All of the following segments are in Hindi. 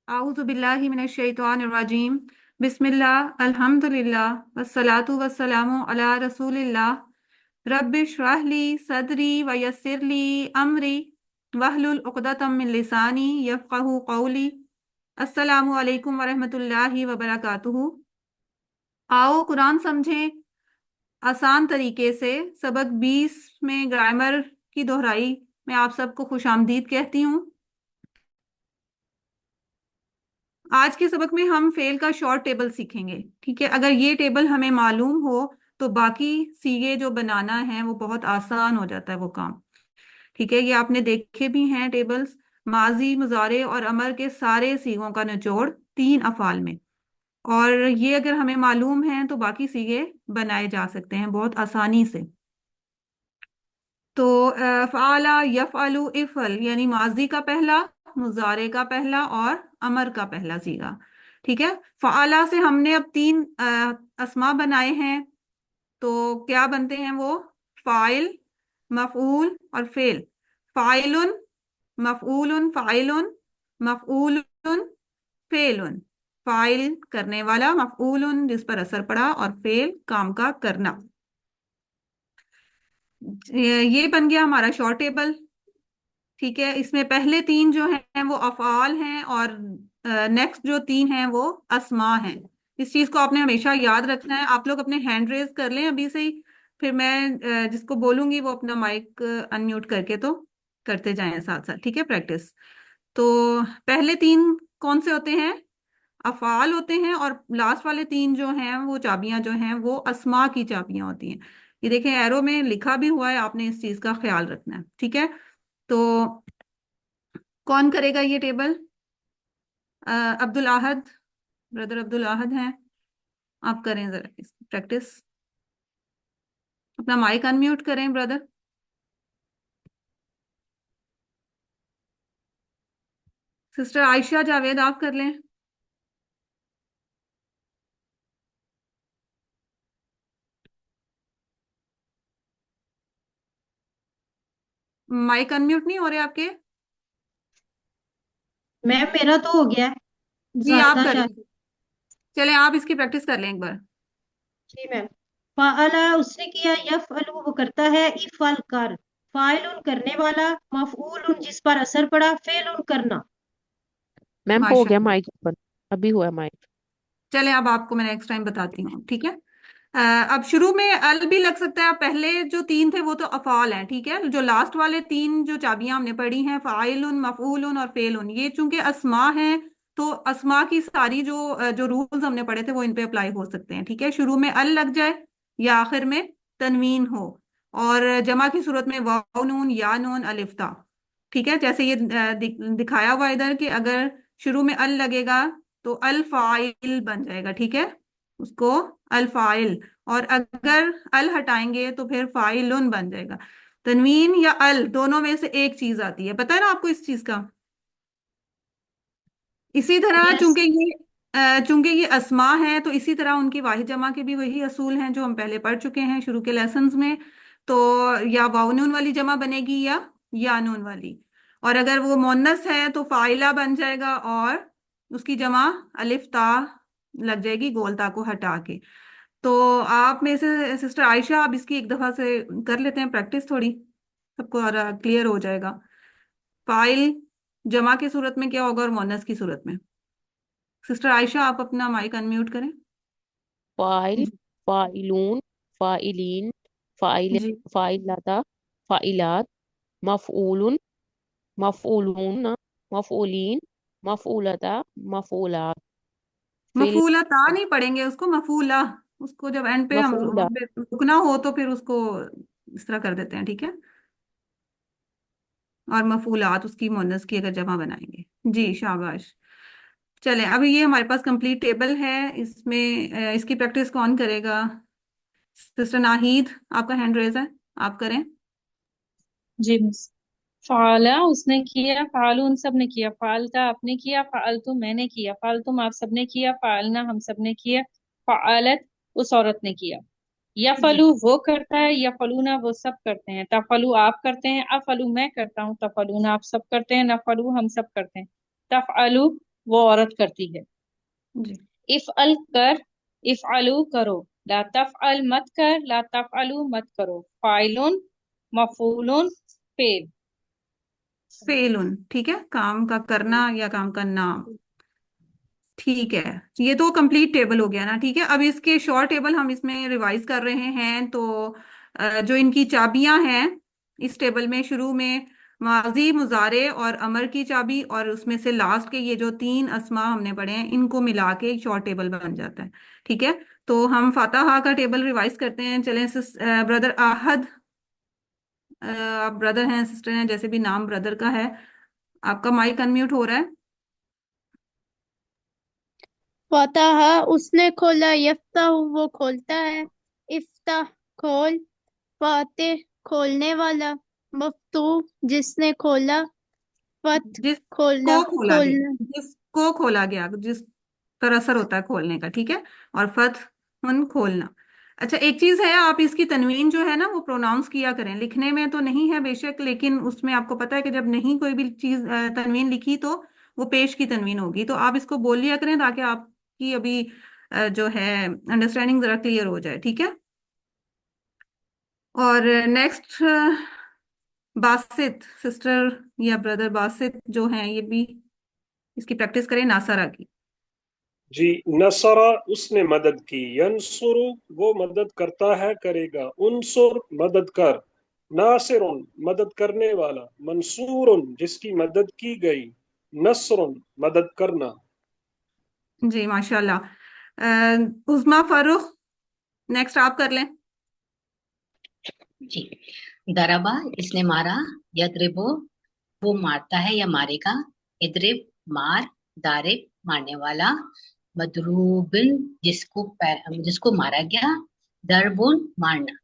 आऊज़ु बिल्लाहि मिनश शैतानिर रजीम। बिस्मिल्लाह अल्हम्दुलिल्लाह वस्सलातु वस्सलामु अला रसूलिल्लाह। रब्बि इश्रह ली सदरी व यस्सिर ली अमरी वहलुल उक़दतम मिन लिसानी यफ़क़हू क़ौली। अस्सलामु अलैकुम व रहमतुल्लाहि व बरकातुहू। आओ कुरान समझें आसान तरीके से। सबक 20 में ग्रामर की दोहराई में आप सबको खुशामदीद कहती हूँ। आज के सबक में हम फेल का शॉर्ट टेबल सीखेंगे। ठीक है, अगर ये टेबल हमें मालूम हो तो बाकी सीगे जो बनाना है वो बहुत आसान हो जाता है वो काम। ठीक है, ये आपने देखे भी हैं टेबल्स। माजी, मुजारे और अमर के सारे सीगों का निचोड़ 3 अफाल में। और ये अगर हमें मालूम है तो बाकी सीगे बनाए जा सकते हैं बहुत आसानी से। तो फ़ाला यफ़अलु इफ़ल यानी माजी का पहला, मुजारे का पहला और अमर का पहला सीगा। ठीक है, फ़ाला से हमने अब 3 अस्मा बनाए हैं। तो क्या बनते हैं वो? फ़ाइल, मफ़ऊल और फ़ेल। फ़ाइलुन, मफ़ऊलुन, फ़ाइलुन, मफ़ऊलुन, फ़ेलुन। फ़ाइल करने वाला, मफ़ऊलुन जिस पर असर पड़ा, और फ़ेल काम का करना। ये बन गया हमारा शॉर्ट टेबल। ठीक है, इसमें पहले 3 जो हैं वो अफ़आल हैं और नेक्स्ट जो 3 हैं वो अस्मा हैं। इस चीज को आपने हमेशा याद रखना है। आप लोग अपने हैंड रेज कर लें अभी से ही, फिर मैं जिसको बोलूंगी वो अपना माइक अनम्यूट करके तो करते जाएं साथ साथ। ठीक है, प्रैक्टिस। तो पहले 3 कौन से होते हैं? अफ़आल होते हैं, और लास्ट वाले 3 जो हैं वो चाबियां जो हैं वो अस्मा की चाबियां होती हैं। ये देखें, एरो में लिखा भी हुआ है, आपने इस चीज का ख्याल रखना है। ठीक है, तो कौन करेगा ये टेबल? अब्दुल आहद, ब्रदर अब्दुल आहद हैं। आप करें जरा इसकी प्रैक्टिस। अपना माइक अनम्यूट करें ब्रदर। सिस्टर आयशा जावेद, आप कर लें। माइक अनम्यूट नहीं हो रहे आपके। मैम मेरा तो हो गया है। जी आप जायदा कर शायद। लें। चलें, आप इसकी प्रैक्टिस कर लें एक बार। जी मैम। फाअला उसने किया, यफअलु वो करता है, इफअल कर। फाइलुन करने वाला, मफऊलुन जिस पर असर पड़ा, फेलुन करना। मैम हो गया माशाल्लाह। Mic open. अभी हुआ माइक। चलें, अब आपको मैं नेक्स्ट टाइम बताती हूँ। ठीक है, अ, अब शुरू में अल भी लग सकता है। पहले जो 3 थे वो तो अफाल हैं। ठीक है, जो लास्ट वाले 3 जो चाबियां हमने पढ़ी हैं, फाइलुन, मफऊलुन और फेलुन, ये चूंकि अस्मा हैं तो अस्मा की सारी जो रूल्स हमने पढ़े थे वो इन पे अप्लाई हो सकते हैं। ठीक है, शुरू में अल लग जाए या आखिर में तनवीन हो, और जमा की सूरत में वाव नून या नून अलिफ ता। ठीक है, जैसे ये दिखाया हुआ इधर कि अगर शुरू में अल लगेगा तो अल फाइल बन जाएगा। ठीक है, उसको अल फाइल। और अगर अल हटाएंगे तो फिर फाइलुन बन जाएगा। तनवीन या अल दोनों में से एक चीज आती है, पता है ना आपको इस चीज का। इसी तरह यस। चूंकि ये अस्मा है तो इसी तरह उनकी वाहिद जमा के भी वही असूल हैं जो हम पहले पढ़ चुके हैं शुरू के लेसन्स में। तो या वाउनून वाली जमा बनेगी या नून वाली। और अगर वो मोन्नस है तो फाइला बन जाएगा, और उसकी जमा अलिफ ता लग जाएगी, गोल ता को हटा के। तो आप में से सिस्टर आयशा, आप इसकी एक दफा से कर लेते हैं प्रैक्टिस थोड़ी, सबको और क्लियर हो जाएगा। फाइल जमा की सूरत में क्या होगा और मोनस की सूरत में? सिस्टर आयशा, आप अपना माइक अनम्यूट करें। फाइल, जी। फाइलून, फाइलीन, फाइल, जी। फाइलाता, फाइलात, मफऊलुन, मफऊलून, मफऊलीन, मफऊलता, मफऊलात। फिल, मफूला ता नहीं पढ़ेंगे उसको, मफूला। उसको जब एंड पे हम वहां मफऊला। पे रुकना हो तो फिर उसको इस तरह कर देते हैं। ठीक है, और मफूलात उसकी मुन्नस की अगर जमा बनाएंगे। जी शाबाश। चलें, अभी ये हमारे पास कंप्लीट टेबल है। इसमें इसकी प्रैक्टिस कौन करेगा? सिस्टर नाहीद, आपका हैंड रेज है, आप करें। जी मिस। फाला उसने किया, फालू उन सब ने किया, फालता आपने किया, फालतू मैंने किया, फालतुम आप सबने किया, फालना हम सब ने किया, फालत उस औरत ने किया। जी। यफलू वो करता है, यफलूना वो सब करते हैं, तफलू आप करते हैं, अफलू मैं करता हूँ, तफलूना आप सब करते हैं, नफलू हम सब करते हैं, तफअलू वो औरत करती है। जी। इफ अल कर, इफ अलू करो, ला तफअल मत कर, ला तफअलू मत करो। फाइलुन, मफूलुन, फेल। फेलुन, ठीक है, काम का करना या काम का नाम। ठीक है, ये तो कंप्लीट टेबल हो गया ना। ठीक है, अब इसके शॉर्ट टेबल हम इसमें रिवाइज कर रहे हैं। तो जो इनकी चाबियां हैं इस टेबल में, शुरू में माजी, मुजारे और अमर की चाबी, और उसमें से लास्ट के ये जो तीन अस्मा हमने पढ़े हैं इनको मिला के एक शॉर्ट टेबल बन जाता है। ठीक है, तो हम फातहा का टेबल रिवाइज करते हैं। चलें ब्रदर आहद, आप ब्रदर हैं सिस्टर हैं, जैसे भी नाम ब्रदर का है, आपका माइक अनम्यूट हो रहा है। फतह उसने खोला, यफ्तह वो खोलता है, इफ्ताह खोल, फातिह खोलने वाला, मफ्तूह जिसने खोला, फत खोला जिसको खोला गया, खोलना। जिसको खोला गया, जिस पर असर होता है खोलने का। ठीक है, और फतहन खोलना। अच्छा, एक चीज है, आप इसकी तनवीन जो है ना वो प्रोनाउंस किया करें। लिखने में तो नहीं है बेशक, लेकिन उसमें आपको पता है कि जब नहीं कोई भी चीज तनवीन लिखी तो वो पेश की तनवीन होगी, तो आप इसको बोल लिया करें ताकि आपकी अभी जो है अंडरस्टैंडिंग जरा क्लियर हो जाए। ठीक है, और नेक्स्ट बासित सिस्टर या ब्रदर बासित जो हैं ये भी इसकी प्रैक्टिस करें नासरा की। जी, नसरा उसने मदद की, यंसुरु वो मदद करता है, करेगा, उनसुर मदद कर, नासिरुन मदद करने वाला, मंसूरुन जिसकी मदद की गई, नसरुन मदद करना। जी माशाल्लाह। उस्मा फारूक, नेक्स्ट आप कर लें। जी। दरबा इसने मारा, यदरिबो वो मारता है या मारेगा, इदरिब मार, दारिब मारने वाला, मदरूबिन जिसको मारा गया, दरबुन मारना।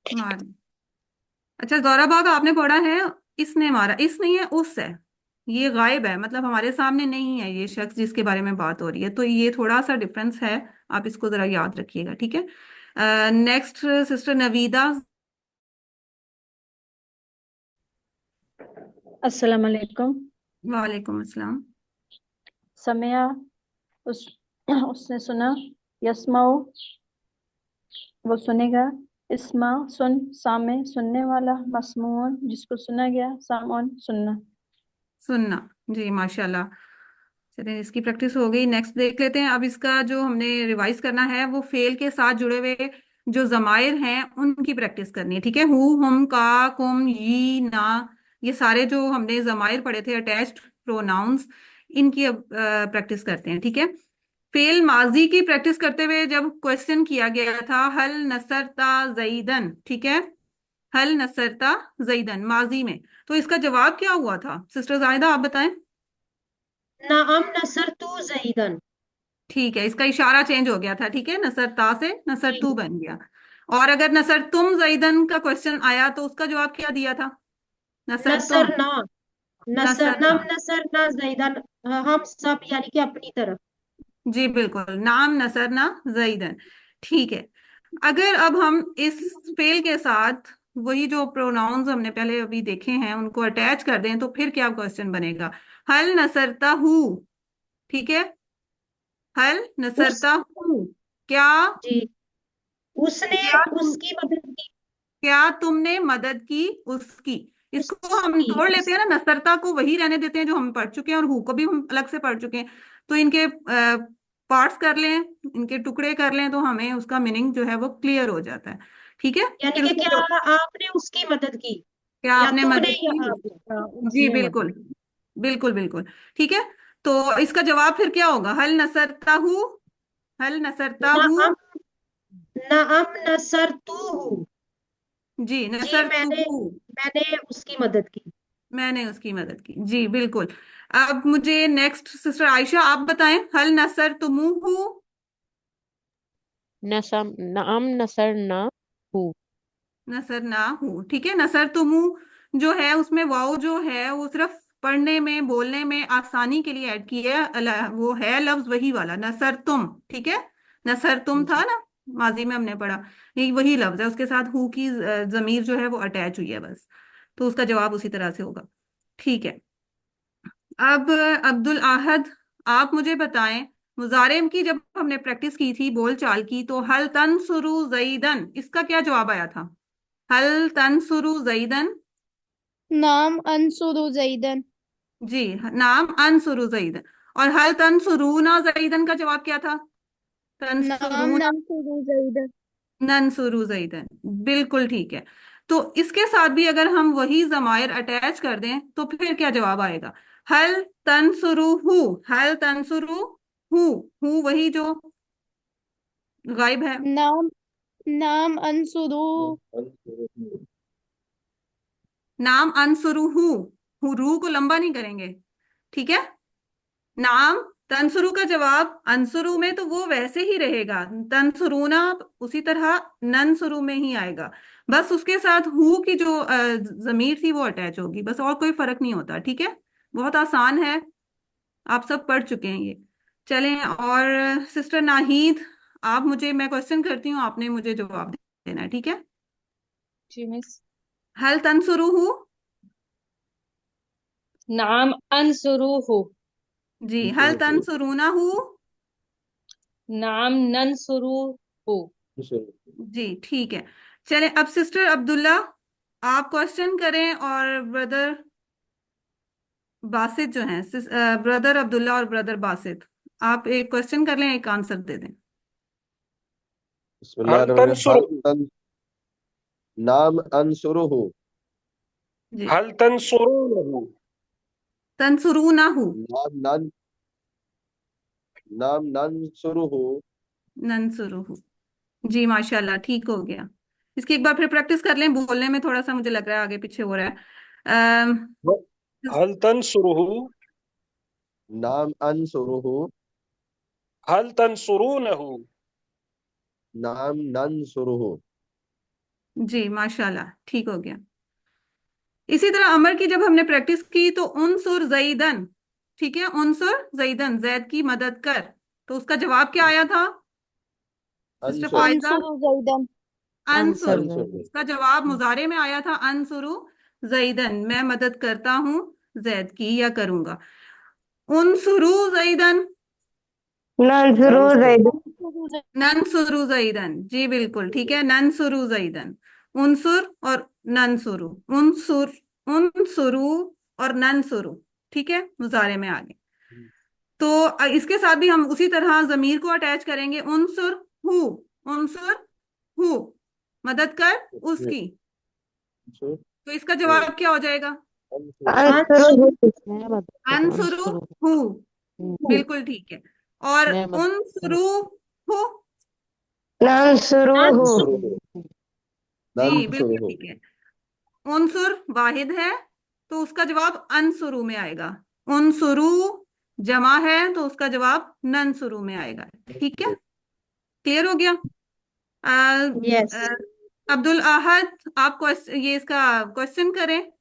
मार। अच्छा, जोरा बाग आपने पढ़ा है इसने मारा, इस नहीं है उस है, ये गायब है, मतलब हमारे सामने नहीं है ये शख्स जिसके बारे में बात हो रही है, तो ये थोड़ा सा डिफरेंस है, आप इसको जरा याद रखिएगा। ठीक है, नेक्स्ट सिस्टर नवीदा। अस्सलाम वालेकुम। वालेकुम अस्सलाम। समया उसने सुना, यस्माउ वो सुनेगा, इस्मा सुन, सामे सुनने वाला, मसमून जिसको सुना गया, सामोन सुनना। सुनना, जी माशाल्लाह। चलिए, इसकी प्रैक्टिस हो गई। नेक्स्ट देख लेते हैं। अब इसका जो हमने रिवाइज करना है वो फेल के साथ जुड़े हुए जो जमायर हैं उनकी प्रैक्टिस करनी है। ठीक है, हु, हम, का, कुम, यी, ना, ये सारे जो हमने जमायर पढ़े थे अटैच्ड प्रोनाउंस, इनकी अब प्रैक्टिस करते हैं। ठीक है, फेल माजी की प्रैक्टिस करते हुए जब क्वेश्चन किया गया था, हल नसरता जईदन, ठीक है, हल नसरता जईदन माजी में, तो इसका जवाब क्या हुआ था? सिस्टर जाहिदा आप बताएं। नाम नसर तू जईदन। ठीक है, इसका इशारा चेंज हो गया था। ठीक है, नसर ता से नसर तू जी। बन गया। और अगर नसर तुम जईदन का क्वेश्चन आया तो उसका जवाब क्या दिया था? नसर तुम, नसर ना, नसर नसर नाम ना। नसर ना जईदन, हम सब यानी कि अपनी तरफ। जी बिल्कुल, नाम नसर ना जईदन। ठीक है, अगर अब हम इस फेल के साथ वही जो प्रोनाउंस हमने पहले अभी देखे हैं उनको अटैच कर दें तो फिर क्या क्वेश्चन बनेगा? हल नसरता हूँ, ठीक है, हल उस नसरता हूँ, क्या, जी, उसने क्या तुम, उसकी मदद की, क्या तुमने मदद की उसकी। इसको हम उसकी तोड़ लेते उस हैं ना, नसरता को वही रहने देते हैं जो हम पढ़ चुके हैं और हु को भी हम अलग से पढ़ चुके हैं, तो इनके पार्ट्स कर लें, इनके टुकड़े कर लें तो हमें उसका मीनिंग जो है वो क्लियर हो जाता है। ठीक है, यानी फिर कि उसका क्या आपने उसकी मदद की, क्या या आपने तुमने मदद या की आपने। जी उसने मदद बिल्कुल, बिल्कुल बिल्कुल। ठीक है, तो इसका जवाब फिर क्या होगा? हल नसरता हूँ, हल नसरता हूँ। नाम, नाम नसर तू, जी, जी नसर तू, मैंने उसकी मदद की। मैंने उसकी मदद की, जी बिल्कुल। अब मुझे नेक्स्ट सिस्टर आयशा आप बताएं, हल नसर तुमुहु। नसम नाम नसर ना हु। नसर ना हूँ, ठीक है, नसर तुमु जो है उसमें वाव जो है वो सिर्फ पढ़ने में बोलने में आसानी के लिए ऐड की है, वो है लफ्ज वही वाला नसर तुम। ठीक है, नसर तुम था जी। ना, माजी में हमने पढ़ा, ये वही लफ्ज है, उसके साथ हु की जमीर जो है वो अटैच हुई है बस, तो उसका जवाब उसी तरह से होगा। ठीक है, अब अब्दुल आहद आप मुझे बताएं, मुजारे की जब हमने प्रैक्टिस की थी बोल चाल की, तो हल तनसुरु जईदन, इसका क्या जवाब आया था? हल तनसुरु जईदन। नाम अंसुरु जैदन। जी, नाम अनसुरु जईदन। और हल तनसुरूना जईदन का जवाब क्या था? नाम तनसुरूना नंसुरु जैदन। ननसुरु जईदन। बिल्कुल ठीक है। तो इसके साथ भी अगर हम वही जमायर अटैच कर दें तो फिर क्या जवाब आएगा? हल तनसुरु हु। हल तनसुरु हु। हु वही जो गायब है। नाम नाम अंसुरु। नाम अनसुरु हु रू को लंबा नहीं करेंगे, ठीक है। नाम तनसुरु का जवाब अनसुरु में तो वो वैसे ही रहेगा, तनसुरूना उसी तरह ननसुरु में ही आएगा। बस उसके साथ हु की जो जमीर थी वो अटैच होगी, बस, और कोई फर्क नहीं होता, ठीक है। बहुत आसान है, आप सब पढ़ चुके हैं ये। चलें, और सिस्टर नाहीद, आप मुझे, मैं क्वेश्चन करती हूँ, आपने मुझे जवाब देना है, ठीक है। जी मिस। हल तनसुरु हु। नाम अनसुरूहु। जी, हल तनसुरूना हु। नाम ननसुरूहु। जी ठीक है। चलें, अब सिस्टर अब्दुल्ला आप क्वेश्चन करें, और ब्रदर बासित जो हैं, ब्रदर अब्दुल्ला और ब्रदर बासित, आप एक क्वेश्चन कर लें, एक आंसर दे दें। हल बिस्मिल्लाहिर्रहमानिर्रहीम। तंसुर नाम अंसुरुहु। जी, हल तंसुरूनहु। तनसुरूना हु। नाम नन नाम नंसुरुहु। ननसुरू हु। जी माशाल्लाह, ठीक हो गया। इसकी एक बार फिर प्रैक्टिस कर लें, बोलने में थोड़ा सा मुझे लग रहा है आगे पीछे हो रहा है। हल तंसुरुहु। नाम अंसुरुहु। हल तंसुरूनहु। नाम नंसुरुहु। जी माशाल्लाह, ठीक हो गया। इसी तरह अमर की जब हमने प्रैक्टिस की तो उनसुर जईदन, ठीक है, उनसुर जईदन, जैद की मदद कर, तो उसका जवाब क्या आया था सिस्टर अंसुर फायजा? अंसुरु जैदन। अनसुर। आंसर अंसुरु। इसका जवाब मुजारे में आया था अनसुरु जईदन, मैं मदद करता हूँ जैद की, या करूंगा। उनसुरु जईदन। नंसुरू जैद। अंसुरु जैदन। ननसुरु जईदन, जी बिल्कुल ठीक है, ननसुरु जईदन। उनसुर और ननसुरु। उनसुर, उनसुरु और ननसुरु, ठीक है, मुजारे में आ गए। तो इसके साथ भी हम उसी तरह जमीर को अटैच करेंगे, उनसुर हु। उनसुर हु, मदद कर उसकी। तो इसका जवाब क्या हो जाएगा? अंसुरू मैं मदद करूँ अनसुरु अंसुर। हु। हम्म, बिल्कुल ठीक है। और मैं मदद करूँ। उनसुरु हु। नंसुरू जी बिल्कुल नंसुरुहु। ठीक है। उनसुर वाहिद है, तो उसका जवाब अनसुरु में आएगा। उनसुरु जमा है, तो उसका जवाब ननसुरु में आएगा, ठीक है। क्लियर हो गया? अ, यस। अ, अब्दुल अहद आप ये इसका क्वेश्चन करें,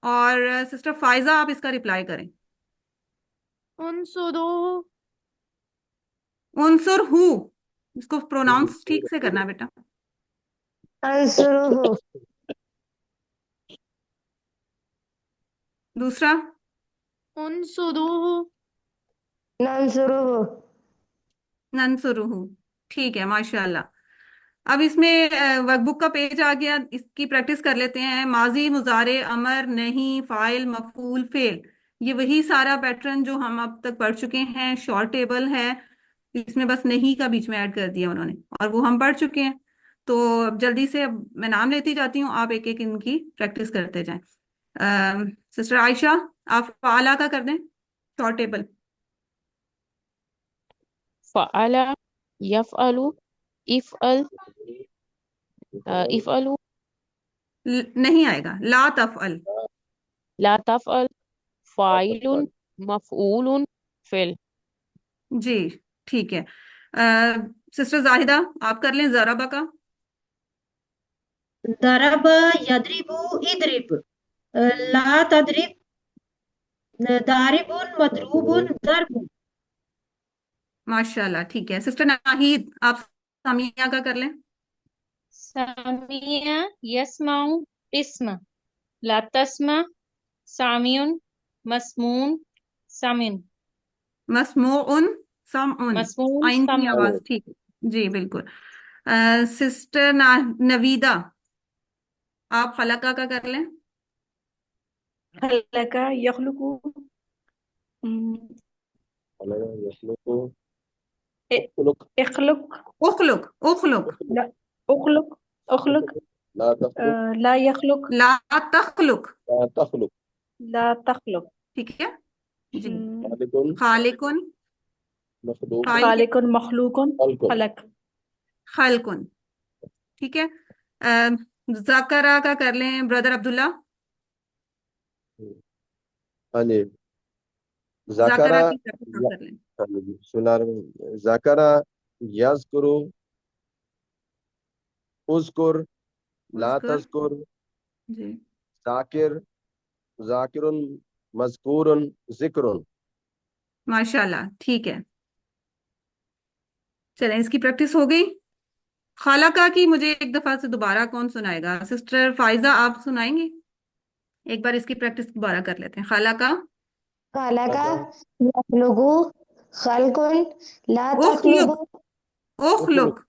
और सिस्टर फाइजा आप इसका रिप्लाई करें। अंसुरु। उनसुर हु, इसको प्रोनाउंस ठीक से करना बेटा। अंसुरू दूसरा, अंसुरु। नंसुरू ननसुरु हु, ठीक है माशाल्लाह। अब इसमें वर्कबुक का पेज आ गया, इसकी प्रैक्टिस कर लेते हैं। माजी, मुजारे, अमर, नहीं, फाइल, मफूल, फेल, ये वही सारा पैटर्न जो हम अब तक पढ़ चुके हैं, शॉर्ट टेबल है। इसमें बस नहीं का बीच में ऐड कर दिया उन्होंने, और वो हम पढ़ चुके हैं। तो अब जल्दी से, अब मैं नाम लेती जाती हूँ, आप एक एक इनकी प्रैक्टिस करते जाएं। सिस्टर आयशा, आप फाला का कर दें, शॉर्ट टेबल। फअला, यफअलु, इफअल, इफअलु, नहीं आएगा, ला तफअल। ला तफअल, फाइलुन, मफऊलुन, फिल। जी ठीक है। सिस्टर जाहिदा आप कर लें जराबा का। दरब यदरिबु इदरिब ला तदरिब दारिबुन मदरूबुन दरब माशाल्लाह, ठीक है। सिस्टर नाहिद आप सामिया का कर लें। सामिया यस्माउ इस्म। ला तस्मा सामियुन मस्मून सामिन। मस्मूउन समउन, मस्मून आइन की समून। आवाज ठीक है जी बिल्कुल। सिस्टर नवीदा, आप खलका का कर लें। खलका यखलुकु खलका यखलुकु इ- उखलुक इखलुक उखलुक उखलुक ला उखलुक उखलुक ला तखलुक ला यखलुक ला तखलुक, ला तखलुक ला तखलुक ठीक है जी। खालिकुन खालिकुन, मखलूकुन खाल के खालिकुन मखलूकुन खलकुन। खलक खलकुन, ठीक है। जकरा का कर लें ब्रदर अब्दुल्ला। हाँ जी। जकरा ज़करा की जकरा य- कर लें। हाँ जी बिस्मिल्लाहिर्रहमानिर्रहीम। ज़करा यज़कुरु उज़कुर ला उस्कुर तज़कुर जी ज़ाकिर ज़ाकिरुन मज़कूरुन ज़िक्रुन। माशाल्लाह, ठीक है। चलें, इसकी प्रैक्टिस हो गई। खालाका की मुझे एक दफा से दोबारा कौन सुनाएगा? सिस्टर फाइजा, आप सुनाएंगे? एक बार इसकी प्रैक्टिस दोबारा कर लेते हैं। खालाका खलका लका यखलुकु खल्कुन ला उखलुक तखलुकु उखलुक उखलुक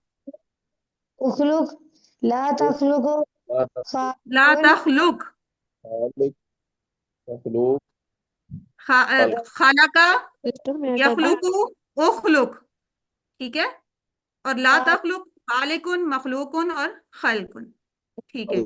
उखलुक ला तखलुकु ला तखलुक ला खालिकुन तखलुक खालिक मखलूक खलक। खालाका सिस्टर मैं कर दूं? यखलुकु उखलुक, ठीक है। और ला खा- तखलुक खालिकुन मखलूकुन और खलकुन, ठीक है।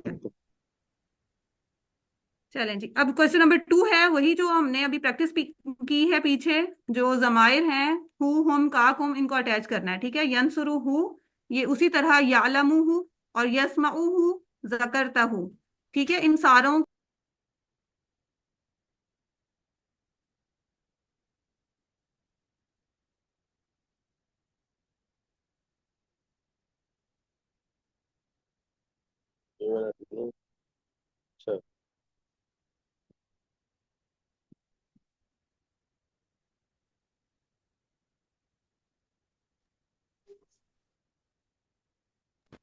चलें जी, अब क्वेश्चन नंबर 2 है, वही जो हमने अभी प्रैक्टिस की है पीछे। जो जमायर हैं हु हुम काफ हुम, इनको अटैच करना है, ठीक है। यंसुरु हु, ये उसी तरह यालमु हु और यस्मउ हु, ज़करता हु, ठीक है। इन सारों